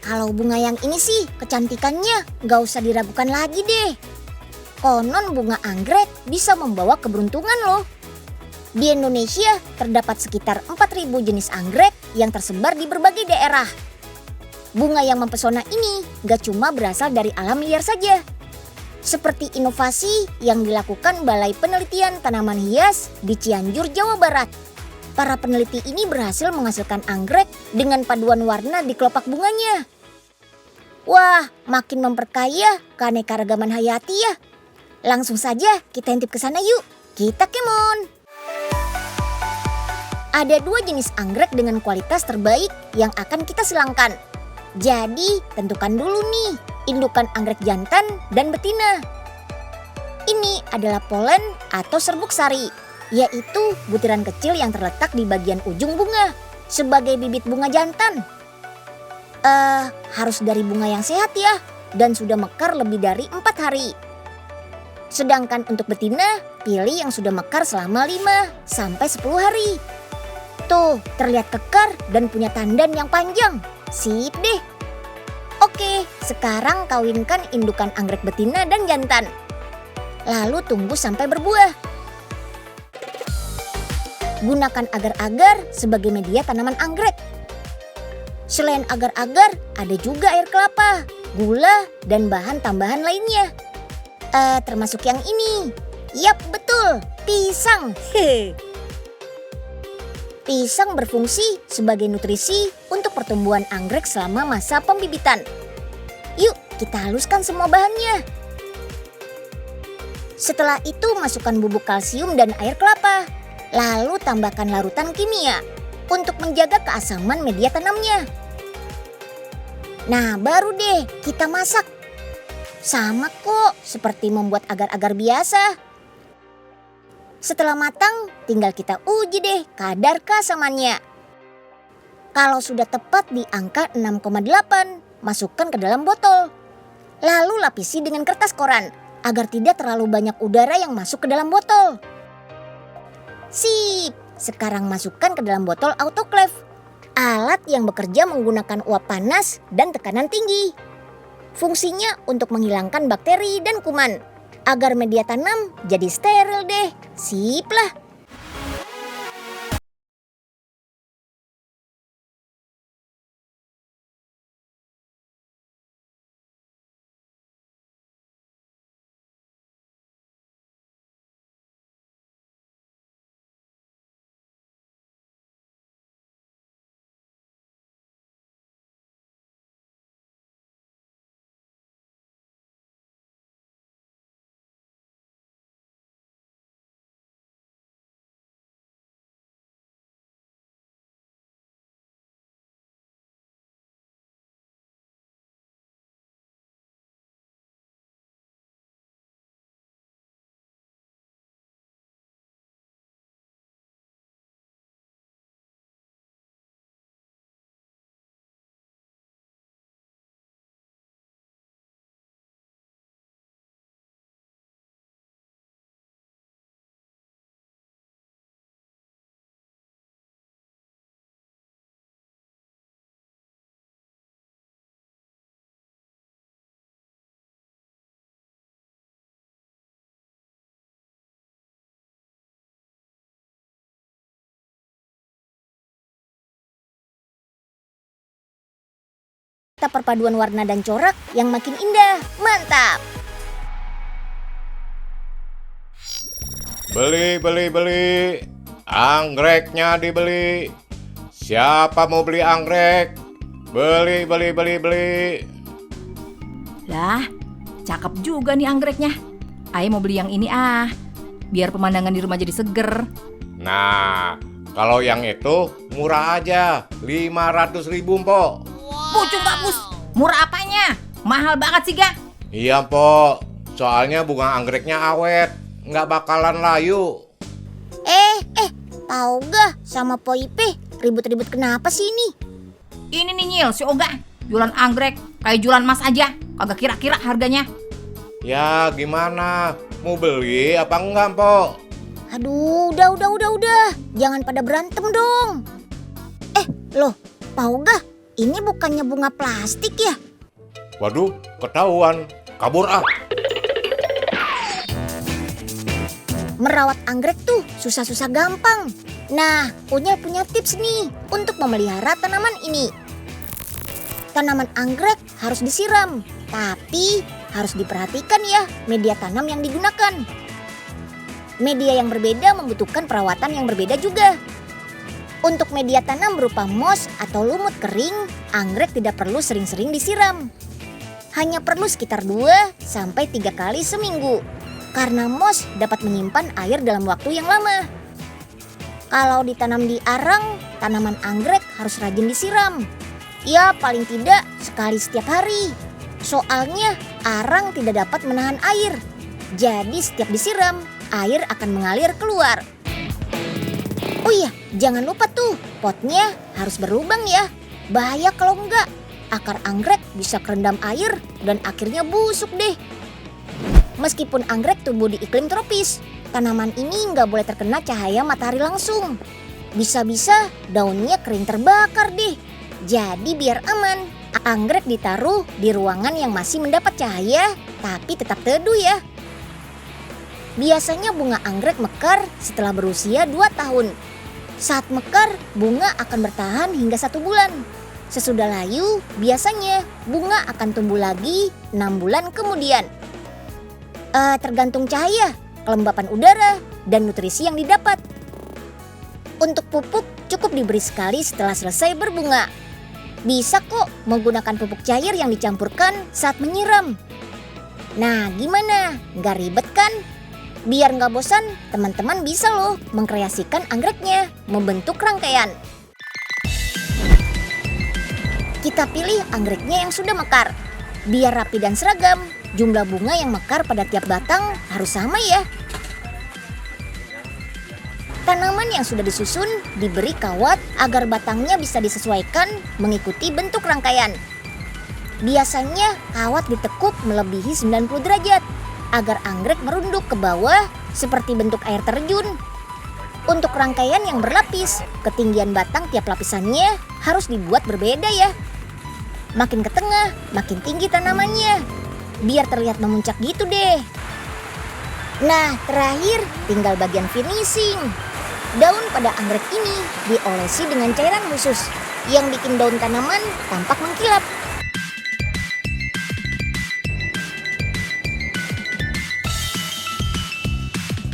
Kalau bunga yang ini sih kecantikannya nggak usah diragukan lagi deh. Konon bunga anggrek bisa membawa keberuntungan loh. Di Indonesia terdapat sekitar 4.000 jenis anggrek yang tersebar di berbagai daerah. Bunga yang mempesona ini gak cuma berasal dari alam liar saja. Seperti inovasi yang dilakukan Balai Penelitian Tanaman Hias di Cianjur, Jawa Barat. Para peneliti ini berhasil menghasilkan anggrek dengan paduan warna di kelopak bunganya. Wah, makin memperkaya keanekaragaman hayati ya. Langsung saja kita intip ke sana yuk. Kita kemon. Ada 2 jenis anggrek dengan kualitas terbaik yang akan kita silangkan. Jadi tentukan dulu nih indukan anggrek jantan dan betina. Ini adalah polen atau serbuk sari, yaitu butiran kecil yang terletak di bagian ujung bunga sebagai bibit bunga jantan. Harus dari bunga yang sehat ya dan sudah mekar lebih dari 4 hari. Sedangkan untuk betina, pilih yang sudah mekar selama 5-10 hari. Tuh, terlihat kekar dan punya tandan yang panjang. Sip deh. Oke, sekarang kawinkan indukan anggrek betina dan jantan. Lalu tunggu sampai berbuah. Gunakan agar-agar sebagai media tanaman anggrek. Selain agar-agar, ada juga air kelapa, gula, dan bahan tambahan lainnya. Termasuk yang ini. Yap, betul, pisang. Pisang berfungsi sebagai nutrisi untuk pertumbuhan anggrek selama masa pembibitan. Yuk, kita haluskan semua bahannya. Setelah itu masukkan bubuk kalsium dan air kelapa. Lalu tambahkan larutan kimia untuk menjaga keasaman media tanamnya. Nah, baru deh kita masak. Sama kok seperti membuat agar-agar biasa. Setelah matang, tinggal kita uji deh kadar keasamannya. Kalau sudah tepat di angka 6,8, masukkan ke dalam botol. Lalu lapisi dengan kertas koran agar tidak terlalu banyak udara yang masuk ke dalam botol. Sip, sekarang masukkan ke dalam botol autoclave. Alat yang bekerja menggunakan uap panas dan tekanan tinggi. Fungsinya untuk menghilangkan bakteri dan kuman agar media tanam jadi steril deh. Sip lah. Perpaduan warna dan corak yang makin indah. Mantap. Beli. Anggreknya dibeli. Siapa mau beli anggrek? Beli. Lah, cakep juga nih anggreknya. Ayo mau beli yang ini biar pemandangan di rumah jadi seger. Nah, kalau yang itu murah aja, 500.000 Mpok. Pucuk bagus, murah apanya? Mahal banget sih Ga. Iya Mpok, soalnya bunga anggreknya awet, nggak bakalan layu. Tahu gak sama Po Ipe ribut-ribut kenapa sih ini? Ini nih Nyil, si Oga jualan anggrek kayak jualan emas aja, kagak kira-kira harganya. Ya gimana, mau beli apa enggak Mpok? Aduh, udah. Jangan pada berantem dong. Loh, Pak Oga, ini bukannya bunga plastik ya? Waduh, ketahuan. Kabur ah. Merawat anggrek tuh susah-susah gampang. Nah, punya tips nih untuk memelihara tanaman ini. Tanaman anggrek harus disiram, tapi harus diperhatikan ya media tanam yang digunakan. Media yang berbeda membutuhkan perawatan yang berbeda juga. Untuk media tanam berupa moss atau lumut kering, anggrek tidak perlu sering-sering disiram. Hanya perlu sekitar 2-3 kali seminggu. Karena moss dapat menyimpan air dalam waktu yang lama. Kalau ditanam di arang, tanaman anggrek harus rajin disiram. Ya paling tidak sekali setiap hari. Soalnya arang tidak dapat menahan air. Jadi setiap disiram, air akan mengalir keluar. Oh iya, jangan lupa tuh, potnya harus berlubang ya. Bahaya kalau enggak, akar anggrek bisa kerendam air dan akhirnya busuk deh. Meskipun anggrek tumbuh di iklim tropis, tanaman ini nggak boleh terkena cahaya matahari langsung. Bisa-bisa daunnya kering terbakar deh. Jadi biar aman, anggrek ditaruh di ruangan yang masih mendapat cahaya, tapi tetap teduh ya. Biasanya bunga anggrek mekar setelah berusia 2 tahun. Saat mekar, bunga akan bertahan hingga 1 bulan. Sesudah layu, biasanya bunga akan tumbuh lagi 6 bulan kemudian. Tergantung cahaya, kelembapan udara, dan nutrisi yang didapat. Untuk pupuk cukup diberi sekali setelah selesai berbunga. Bisa kok menggunakan pupuk cair yang dicampurkan saat menyiram. Nah gimana? Nggak ribet kan? Biar nggak bosan, teman-teman bisa loh mengkreasikan anggreknya, membentuk rangkaian. Kita pilih anggreknya yang sudah mekar. Biar rapi dan seragam, jumlah bunga yang mekar pada tiap batang harus sama ya. Tanaman yang sudah disusun diberi kawat agar batangnya bisa disesuaikan mengikuti bentuk rangkaian. Biasanya kawat ditekuk melebihi 90 derajat agar anggrek merunduk ke bawah seperti bentuk air terjun. Untuk rangkaian yang berlapis, ketinggian batang tiap lapisannya harus dibuat berbeda ya. Makin ke tengah, makin tinggi tanamannya. Biar terlihat memuncak gitu deh. Nah, terakhir tinggal bagian finishing. Daun pada anggrek ini diolesi dengan cairan khusus yang bikin daun tanaman tampak mengkilap.